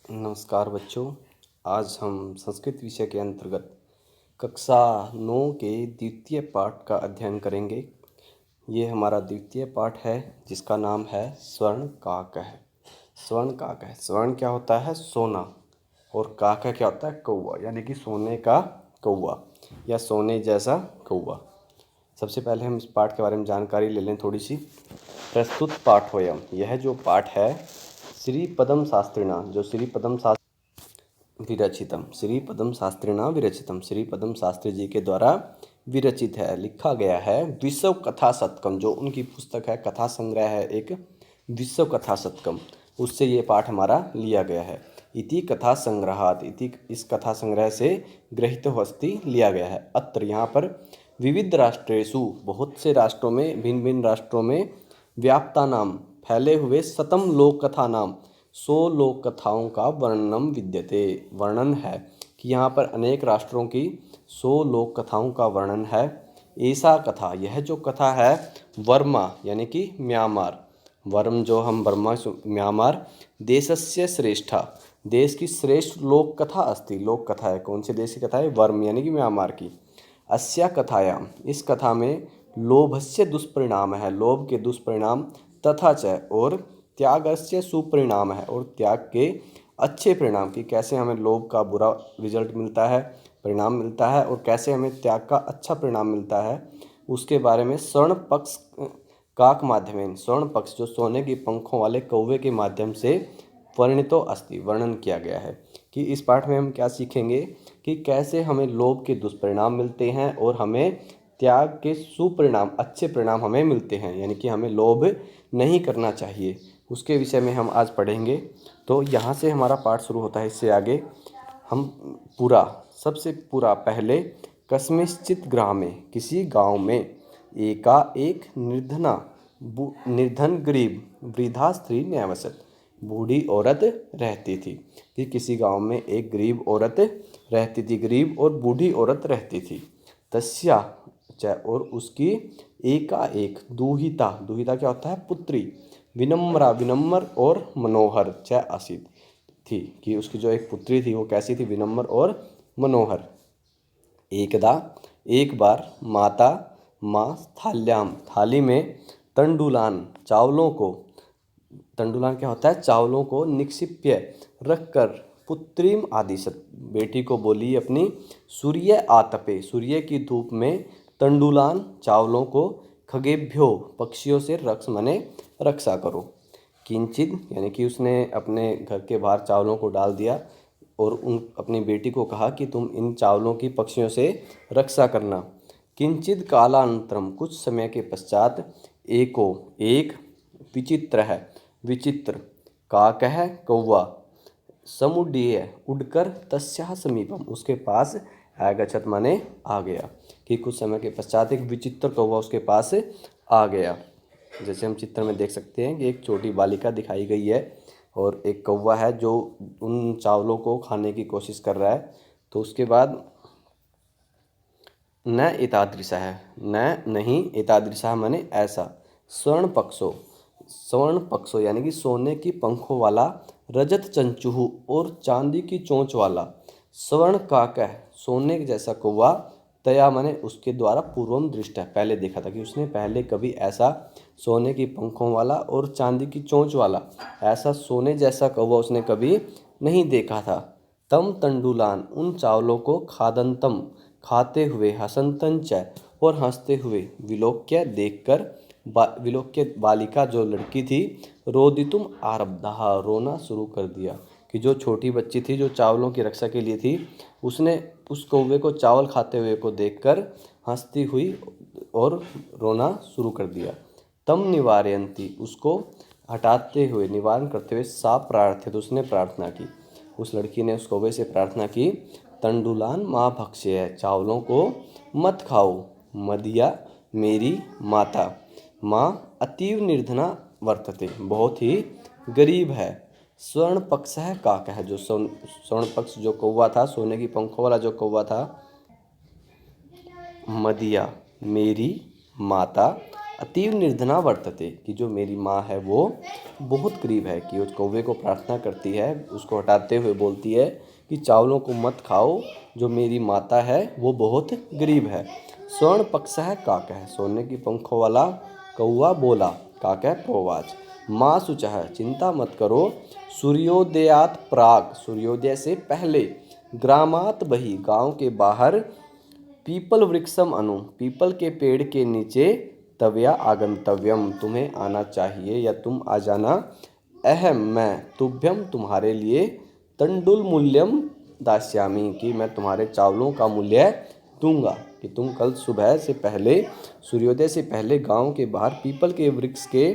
नमस्कार बच्चों। आज हम संस्कृत विषय के अंतर्गत कक्षा 9 के द्वितीय पाठ का अध्ययन करेंगे। ये हमारा द्वितीय पाठ है जिसका नाम है स्वर्ण काकः। स्वर्ण काकः, स्वर्ण क्या होता है? सोना। और काकः क्या होता है? कौवा, यानी कि सोने का कौवा या सोने जैसा कौवा। सबसे पहले हम इस पाठ के बारे में जानकारी ले लें थोड़ी सी। प्रस्तुत पाठोयम, यह जो पाठ है श्रीपदम शास्त्रिणा, जो श्रीपदम विरचितम, श्रीपदम शास्त्रिणा विरचितम, श्रीपदम शास्त्री जी के द्वारा विरचित है, लिखा गया है। विश्व कथा शतकम, जो उनकी पुस्तक है, कथा संग्रह है एक, विश्व कथा शतकम, उससे ये पाठ हमारा लिया गया है। इति कथा संग्रहात, इति इस कथा संग्रह से गृहीत वस्ति लिया गया है। अत्र यहाँ पर विविध राष्ट्रेषु, बहुत से राष्ट्रों में, भिन्न भिन्न राष्ट्रों में, व्याप्ता नाम, फैले हुए, शतम लोक कथा नाम, 100 लोक कथाओं का वर्णनम विद्यते, वर्णन है कि यहाँ पर अनेक राष्ट्रों की 100 लोक कथाओं का वर्णन है। ऐसा कथा, यह जो कथा है, वर्मा यानी कि म्यांमार, वर्म जो हम बर्मा म्यांमार, देशस्य श्रेष्ठा, देश की श्रेष्ठ लोक कथा अस्ति, लोक कथा है। कौन से देश की कथा है? वर्म यानी कि म्यांमार की। अस्या कथायाम, इस कथा में लोभस्य दुष्परिणाम है, लोभ के दुष्परिणाम, तथा च, और त्यागस्य सुपरिणाम है, और त्याग के अच्छे परिणाम, की कैसे हमें लोभ का बुरा रिजल्ट मिलता है, परिणाम मिलता है, और कैसे हमें त्याग का अच्छा परिणाम मिलता है, उसके बारे में स्वर्ण पक्ष काक माध्यमेन, स्वर्ण पक्ष जो सोने की पंखों वाले कौवे के माध्यम से वर्णितो अस्ति, वर्णन किया गया है। कि इस पाठ में हम क्या सीखेंगे कि कैसे हमें लोभ के दुष्परिणाम मिलते हैं और हमें त्याग के सुपरिणाम, अच्छे परिणाम हमें मिलते हैं, यानी कि हमें लोभ नहीं करना चाहिए, उसके विषय में हम आज पढ़ेंगे। तो यहाँ से हमारा पाठ शुरू होता है। इससे आगे हम पूरा, सबसे पूरा पहले, कस्मिंश्चित् ग्रामे, किसी गांव में, एका एक निर्धन गरीब वृद्धा स्त्री न्यावसत, बूढ़ी औरत रहती थी। कि किसी गांव में एक गरीब औरत रहती थी, गरीब और बूढ़ी औरत रहती थी। तस्या च, और उसकी एकाएक दुहिता, दुहिता क्या होता है? पुत्री, विनम्रा, विनम्र और मनोहर च आसीत थी, कि उसकी जो एक पुत्री थी वो कैसी थी? विनम्र और मनोहर। एकदा, एक बार, माता, माँ, थाल्याम, थाली में, तंडुलान, चावलों को, तंडुलान क्या होता है? चावलों को, निक्षिप्य रखकर, पुत्रीम आदिशत, बेटी को बोली अपनी, सूर्य आतपे, सूर्य की धूप में, तंडुलान, चावलों को, खगेभ्यो, पक्षियों से, रक्ष माने रक्षा करो। किंचित, यानी कि उसने अपने घर के बाहर चावलों को डाल दिया और उन अपनी बेटी को कहा कि तुम इन चावलों की पक्षियों से रक्षा करना। किंचित कालानंतरम, कुछ समय के पश्चात, एको एक, विचित्र है, विचित्र, काकः कौवा, समुड्डीय उड़कर, तस्याः समीपम, उसके पास, आगच्छत माने आ गया, कि कुछ समय के पश्चात एक विचित्र कौवा उसके पास आ गया। जैसे हम चित्र में देख सकते हैं कि एक छोटी बालिका दिखाई गई है और एक कौवा है जो उन चावलों को खाने की कोशिश कर रहा है। तो उसके बाद, न एतादृशः है, न नहीं, एतादृशः माने ऐसा, स्वर्ण पक्षो, स्वर्ण पक्षो यानी कि सोने की पंखों वाला, रजत चंचुहु, और चांदी की चोंच वाला, स्वर्ण काकः, सोने जैसा कौवा, तया माने उसके द्वारा, पूर्वम दृष्ट है, पहले देखा था, कि उसने पहले कभी ऐसा सोने की पंखों वाला और चांदी की चोंच वाला, ऐसा सोने जैसा कौवा उसने कभी नहीं देखा था। तम तंडुलान, उन चावलों को, खादंतम, खाते हुए, हसंतन च, और हंसते हुए, विलोक्य देखकर, विलोक्य बालिका जो लड़की थी, रोदितुम आरब्धा, रोना शुरू कर दिया, कि जो छोटी बच्ची थी जो चावलों की रक्षा के लिए थी, उसने उस कौवे को चावल खाते हुए को देखकर हंसती हुई और रोना शुरू कर दिया। तम निवारयंती, उसको हटाते हुए, निवारण करते हुए, सा प्रार्थित, उसने प्रार्थना की, उस लड़की ने उस कौवे से प्रार्थना की, तंडुलान माँ भक्ष्य, चावलों को मत खाओ, मदिया, मेरी माता, माँ अतीव निर्धना वर्तते, बहुत ही गरीब है। स्वर्ण पक्ष है काकः, जो स्वर्ण पक्ष जो कौवा था, सोने की पंखों वाला जो कौवा था, मदिया, मेरी माता, अतीव निर्धना वर्तते, कि जो मेरी माँ है वो बहुत गरीब है, कि उस कौवे को प्रार्थना करती है, उसको हटाते हुए बोलती है कि चावलों को मत खाओ, जो मेरी माता है वो बहुत गरीब है। स्वर्ण पक्षः काकः, सोने की पंखों वाला कौवा बोला। काकः प्रोवाच, माँ शुचः, चिंता मत करो, सूर्योदयात प्राग, सूर्योदय से पहले, ग्रामात बहि, गांव के बाहर, पीपल वृक्षम अनु, पीपल के पेड़ के नीचे, तवया आगंतव्यम, तुम्हें आना चाहिए या तुम आ जाना, अहम, मैं, तुभ्यम, तुम्हारे लिए, तंडुल मूल्यम दास्यामी, कि मैं तुम्हारे चावलों का मूल्य दूंगा, कि तुम कल सुबह से पहले, सूर्योदय से पहले गांव के बाहर पीपल के वृक्ष के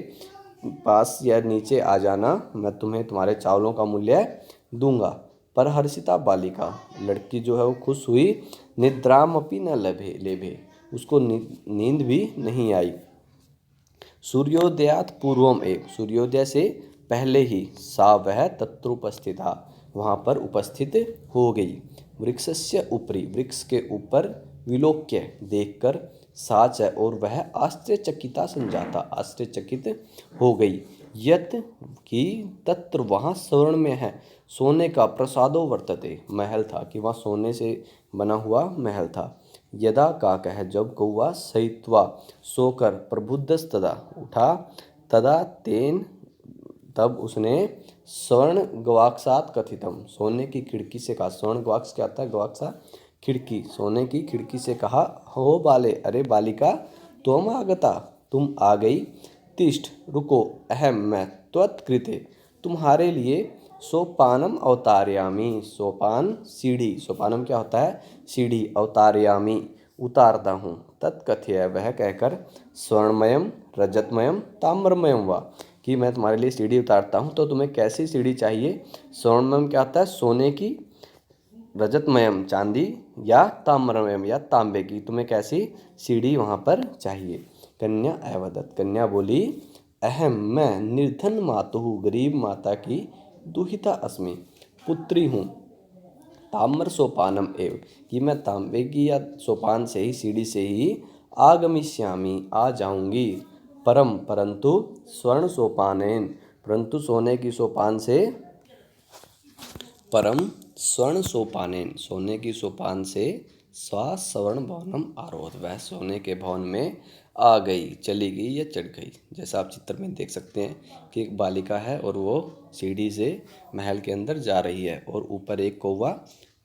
पास या नीचे आ जाना, मैं तुम्हें तुम्हारे चावलों का मूल्य दूंगा। पर हर्षिता बालिका, लड़की जो है वो खुश हुई, निद्रामपि न लभे लेभे, उसको नींद भी नहीं आई। सूर्योदयात पूर्वम एव, सूर्योदय से पहले ही, सा वह तत्रोपस्थिता, वहाँ पर उपस्थित हो गई। वृक्षस्य ऊपरी, वृक्ष के ऊपर, विलोक्य, देखकर, सा च, और वह, आश्चर्यचकिता संजाता, आश्चर्यचकित हो गई, यत, कि, तत्र, वहाँ, स्वर्ण में है, सोने का, प्रसादो वर्तते, महल था, कि वहाँ सोने से बना हुआ महल था। यदा काकः, जब कौवा, सहित्वा, सोकर, प्रबुद्धस्तदा, उठा, तदा तेन, तब उसने, स्वर्ण गवाक्षात कथितम, सोने की खिड़की से कहा, स्वर्ण गवाक्ष क्या होता है, गवाक्षा खिड़की, सोने की खिड़की से कहा, हो बाले, अरे बालिका, त्वम आगता, तुम आ गई, तिष्ठ, रुको, अहम, मैं, त्वत्कृते, तुम्हारे लिए, सोपानम अवतारयामी, सोपान सीढ़ी, सोपानम क्या होता है, सीढ़ी, अवतारयामी, उतारता हूँ, तत्कथय, वह कहकर, स्वर्णमयम, रजतमयम, ताम्रमयम वा, कि मैं तुम्हारे लिए सीढ़ी उतारता हूँ, तो तुम्हें कैसी सीढ़ी चाहिए। स्वर्णमयम क्या होता है, सोने की, रजतमयम, चांदी, या ताम्रमयम, या तांबे की, तुम्हें कैसी सीढ़ी वहाँ पर चाहिए। कन्या अवदत, कन्या बोली, अहम, मैं, निर्धन मातुः, गरीब माता की, दुहिता अस्मि, पुत्री हूँ, ताम्र सोपानम एव, कि मैं तांबे की या सोपान से ही, सीढ़ी से ही, आगमिष्यामि, आ जाऊंगी, परम, परंतु, स्वर्ण सोपानेन, परंतु सोने की सोपान से, परम, स्वर्ण सोपानेन, सोने की सोपान से, स्वा स्वर्ण भवनम आरोह, वह सोने के भवन में आ गई, चली गई या चढ़ गई। जैसा आप चित्र में देख सकते हैं कि एक बालिका है और वो सीढ़ी से महल के अंदर जा रही है और ऊपर एक कौवा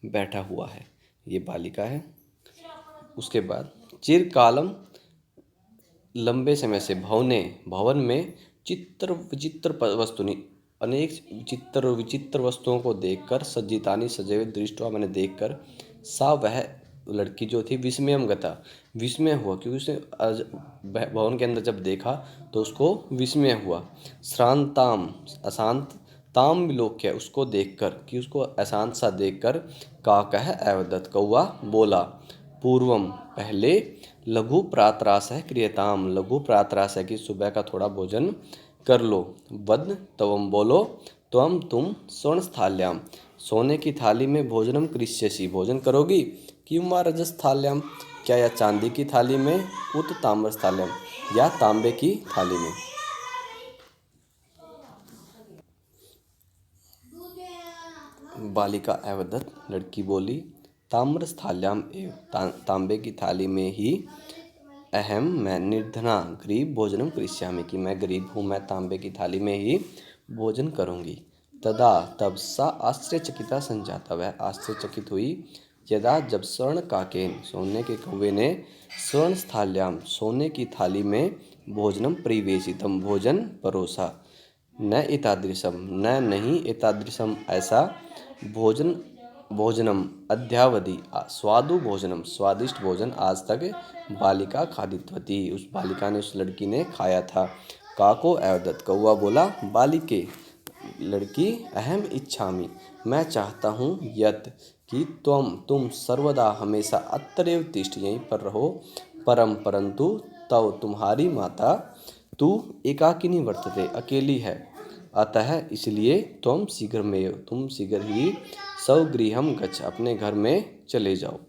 बैठा हुआ है, ये बालिका है। उसके बाद, चिरकालम, लंबे समय से, भवने, भवन में, चित्र विचित्र वस्तुनि, अनेक चित्र विचित्र वस्तुओं को देखकर, सज्जितानि, सजे हुए, दृष्टवा, मैंने देखकर, सा वह लड़की जो थी, विस्मयम गता, विस्मय हुआ, क्योंकि उसने भवन के अंदर जब देखा तो उसको विस्मय हुआ। श्रांताम, अशांत, ताम विलोक्य, उसको देखकर, कि उसको अशांत सा देखकर, काकः अवदत्, कौवा बोला, पूर्वम, पहले, लघु प्रातरासः क्रियताम, लघु प्रातरासः की, सुबह का थोड़ा भोजन कर लो, वद, तवम, बोलो, त्वम, तुम, स्वर्ण स्थाल्याम, सोने की थाली में, भोजनम करिष्यसि, भोजन करोगी, किम वा रजस्थाल्याम, क्या या चांदी की थाली में, उत ताम्र स्थाल्याम, या तांबे की थाली में। बालिका अवदत्, लड़की बोली, ताम्र स्थाल्याम एव, तांबे की थाली में ही, अहम, मैं, निर्धना, गरीब, भोजनम करिष्यामि, कि मैं गरीब हूँ, मैं तांबे की थाली में ही भोजन करूँगी। तदा, तब, सा आश्चर्यचकिता संजाता, वह आश्चर्यचकित हुई, यदा, जब, स्वर्ण काकेन, सोने के कौवे ने, स्वर्ण स्थाल्याम, सोने की थाली में, भोजनम परिवेशितम, भोजन परोसा, न एतादृशम, न नहीं, एतादृशम, ऐसा, भोजन, भोजनम, अद्यावधि, स्वादु भोजनम, स्वादिष्ट भोजन, आज तक, बालिका खादितवती, उस बालिका ने, उस लड़की ने खाया था। काको अवदत्, कौवा बोला, बालिके, लड़की, अहम इच्छामि, मैं चाहता हूँ, यत, कि, तुम सर्वदा, हमेशा, अत्रैव तिष्ठ, यहीं पर रहो, परम, परंतु, तव, तुम्हारी माता, तू एकाकिनी वर्तते, अकेली है, अतः, इसलिए, तुम शीघ्र ही, स्वगृहम गच्छ, अपने घर में चले जाओ,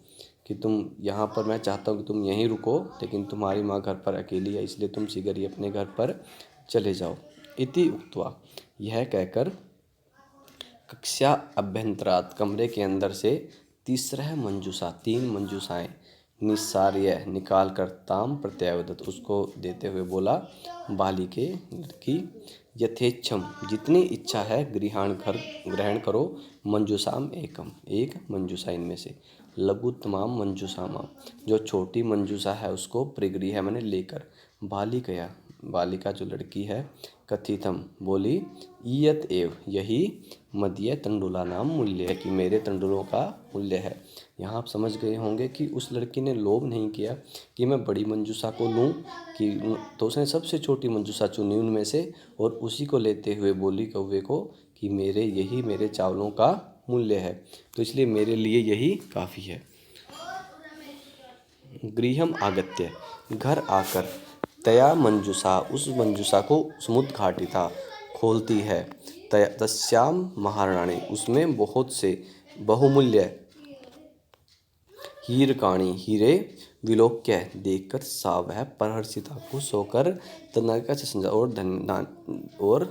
कि तुम यहाँ पर, मैं चाहता हूँ कि तुम यहीं रुको, लेकिन तुम्हारी माँ घर पर अकेली है, इसलिए तुम शीघ्र ही अपने घर पर चले जाओ। इति उक्त्वा, यह कहकर कक्षा अभ्यंतरात्, कमरे के अंदर से तीसरा मंजूषा, 3 मंजूषाएं निस्सार्य निकाल कर ताम प्रत्यावदत, उसको देते हुए बोला, बालिके लड़की, यथेच्छम, जितनी इच्छा है ग्रहण करो, मंजूषाम एकम, एक मंजूषा इनमें से, लघुत्तमाम मंजूषाम, जो छोटी मंजूषा है उसको परिगृह मैंने लेकर, बालिकया, बालिका जो लड़की है, कथितम बोली, इयत एव, यही मदीय तंडुला नाम मूल्य है, कि मेरे तंडुलों का मूल्य है। यहाँ आप समझ गए होंगे कि उस लड़की ने लोभ नहीं किया कि मैं बड़ी मंजूषा को लूँ, कि तो उसने सबसे छोटी मंजूषा चुनी उनमें से, और उसी को लेते हुए बोली कौवे को कि यही मेरे चावलों का मूल्य है, तो इसलिए मेरे लिए यही काफ़ी है। गृहम आगत्य, घर आकर, तया मंजूषा, उस मंजूषा को समुद्घाटिता, खोलती है, तस्याम महाराणी, उसमें बहुत से बहुमूल्य हीरकाणी, हीरे, विलोक्य, देखकर सा वह परहर्षिता, खुश होकर, तनका से समझा, और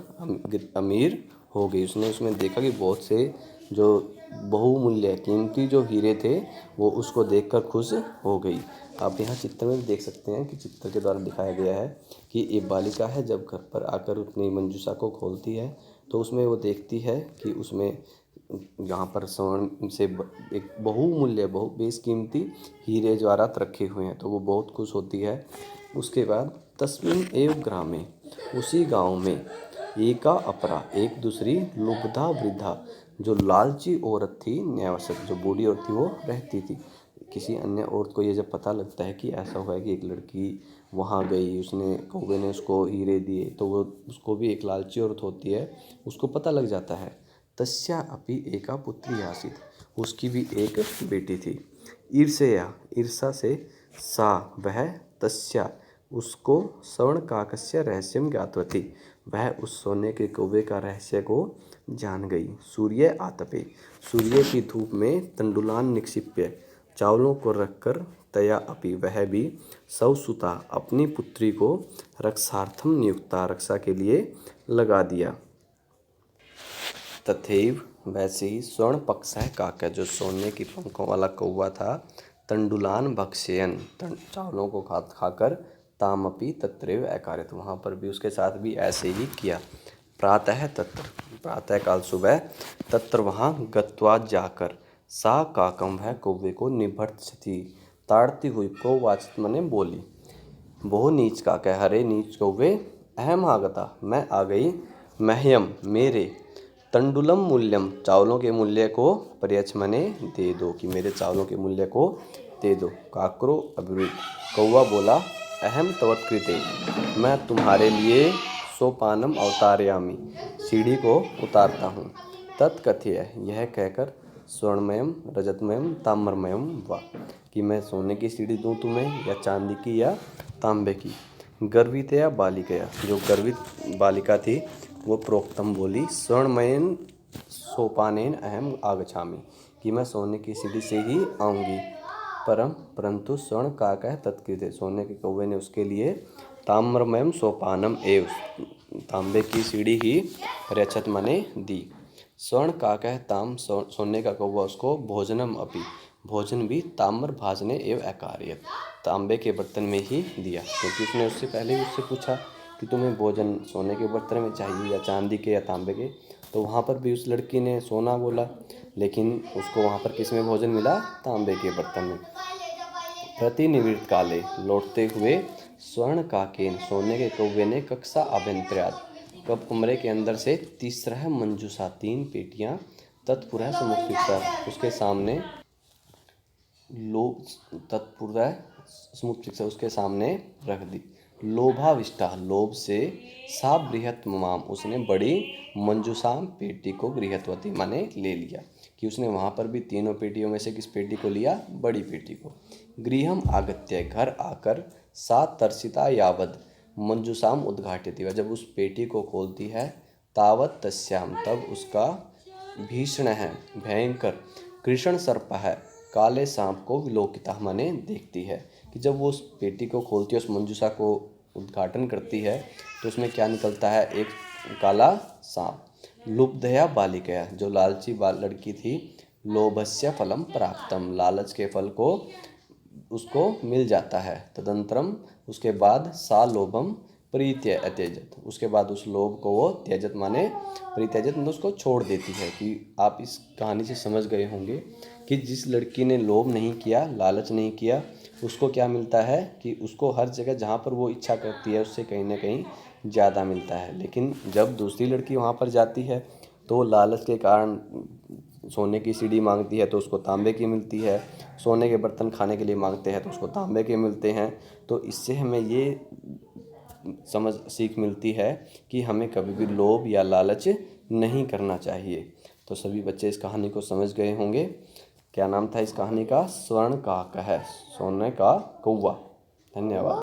अमीर हो गई। उसने उसमें देखा कि बहुत से जो बहुमूल्य कीमती जो हीरे थे वो उसको देखकर खुश हो गई। आप यहाँ चित्र में देख सकते हैं कि चित्र के द्वारा दिखाया गया है कि एक बालिका है, जब घर पर आकर अपनी मंजूषा को खोलती है तो उसमें वो देखती है कि उसमें यहाँ पर स्वर्ण से एक बहुमूल्य बेशकीमती हीरे जवाहरात रखे हुए हैं, तो वो बहुत खुश होती है। उसके बाद तस्मिन एव ग्रामे, उसी गांव में, एका अपरा, एक दूसरी, लुब्धा वृद्धा, जो लालची औरत थी, न्यावसत, जो बूढ़ी औरत थी वो रहती थी। किसी अन्य औरत को ये जब पता लगता है कि ऐसा हुआ है कि एक लड़की वहाँ गई, उसने कौवे ने उसको हीरे दिए, तो वो उसको भी एक लालची औरत होती है, उसको पता लग जाता है। तस्या अपि एका पुत्री आसीत, उसकी भी एक बेटी थी। ईर्ष्या, ईर्षा से, सा वह, तस्या उसको, स्वर्णकाकस्य रहस्यम ज्ञातवती, वह उस सोने के कौवे का रहस्य को जान गई। सूर्य आतपे, सूर्य की धूप में, तंडुलान निक्षिप्य, चावलों को रखकर, तया अपि, वह भी, सौसुता, अपनी पुत्री को, रक्षार्थम नियुक्ता, रक्षा के लिए लगा दिया। तथैव, वैसे ही, स्वर्ण पक्षः काक, जो सोने की पंखों वाला कौवा था, तंडुलान भक्षयन, चावलों को खाकर, तामपि तत्रैव अकारयत्, वहाँ पर भी उसके साथ भी ऐसे ही किया। प्रातः तत्र, प्रातःकाल सुबह, तत्र वहाँ, गत्वा जाकर, सा काकम, वह कौवे को, निभर्त्सति, ताड़ती हुई को वाचित मने बोली, बहु नीच काक, हरे नीच कौवे, अहम आगता, मैं आ गई, मह्यम, मेरे, तंडुलम मूल्यम, चावलों के मूल्य को, पर्यच्छ मने दे दो, कि मेरे चावलों के मूल्य को दे दो। काकरो अब्रुवीत, कौवा बोला, अहम तवत्कृते, मैं तुम्हारे लिए, सोपानम अवतारयामि, सीढ़ी को उतारता हूँ। तत्कथय, यह कहकर, स्वर्णमयम, रजतमयम, ताम्रमयम वा, कि मैं सोने की सीढ़ी दूँ तुम्हें, या चांदी की, या तांबे की। गर्वितया बालिकया, जो गर्वित बालिका थी वो प्रोक्तम बोली, स्वर्णमयन सोपानेन अहम आगच्छामि, कि मैं सोने की सीढ़ी से ही आऊँगी। परंतु स्वर्ण काकः तत्कृते, सोने के कौवे ने उसके लिए, ताम्रमयम सोपानम एव, तांबे की सीढ़ी ही, रक्षत मने दी। स्वर्ण काकः ताम, सोने का कौवा उसको, भोजनम अपि, भोजन भी, ताम्र भाजने एव अकारयत्, तांबे के बर्तन में ही दिया, क्योंकि उसने उससे पहले ही उससे पूछा कि तुम्हें भोजन सोने के बर्तन में चाहिए या चांदी के या तांबे के, तो वहाँ पर भी उस लड़की ने सोना बोला, लेकिन उसको वहाँ पर किस में भोजन मिला, तांबे के बर्तन में। प्रतिनिवृत्त काले, लौटते हुए, स्वर्ण काकेन, सोने के कौवे ने, कक्षा अभ्यंतरात्, कब कमरे के अंदर से, तीसरा मंजूषा, 3 पेटियाँ, तत्पुरः समुत्थिता, उसके सामने, तत्पुरः समुत्थिता, उसके सामने रख दी। लोभाविष्टा, लोभ से, सा बृहत ममाम, उसने बड़ी, मंजूषाम, पेटी को, गृहत्वती माने ले लिया, कि उसने वहाँ पर भी तीनों पेटियों में से किस पेटी को लिया, बड़ी पेटी को। गृहम आगत्य, घर आकर, सा तर्षिता यावद, मंजूषाम उद्घाटित, जब उस पेटी को खोलती है, तावत तस्याम, तब उसका, भीषण है, भयंकर, कृष्ण सर्प है, काले सांप को विलोकिता माने देखती है। कि जब वो उस पेटी को खोलती है, उस मंजूषा को उद्घाटन करती है, तो उसमें क्या निकलता है? एक काला सांप। लुब्धया बालिकया, जो लालची लड़की थी, लोभस्य फलम प्राप्तम, लालच के फल को उसको मिल जाता है। तदंतरम, उसके बाद सा लोभम परित्य अत्यजत, उसके बाद उस लोभ को वो त्यजत माने परित्यजत मतलब उसको छोड़ देती है। कि आप इस कहानी से समझ गए होंगे कि जिस लड़की ने लोभ नहीं किया, लालच नहीं किया, उसको क्या मिलता है? कि उसको हर जगह जहाँ पर वो इच्छा करती है उससे कहीं ना कहीं ज़्यादा मिलता है। लेकिन जब दूसरी लड़की वहाँ पर जाती है तो लालच के कारण सोने की सीढ़ी मांगती है तो उसको तांबे की मिलती है, सोने के बर्तन खाने के लिए मांगते हैं तो उसको तांबे के मिलते हैं। तो इससे हमें ये सीख मिलती है कि हमें कभी भी लोभ या लालच नहीं करना चाहिए। तो सभी बच्चे इस कहानी को समझ गए होंगे। क्या नाम था इस कहानी का? स्वर्ण काक है, सोने का कौवा। धन्यवाद।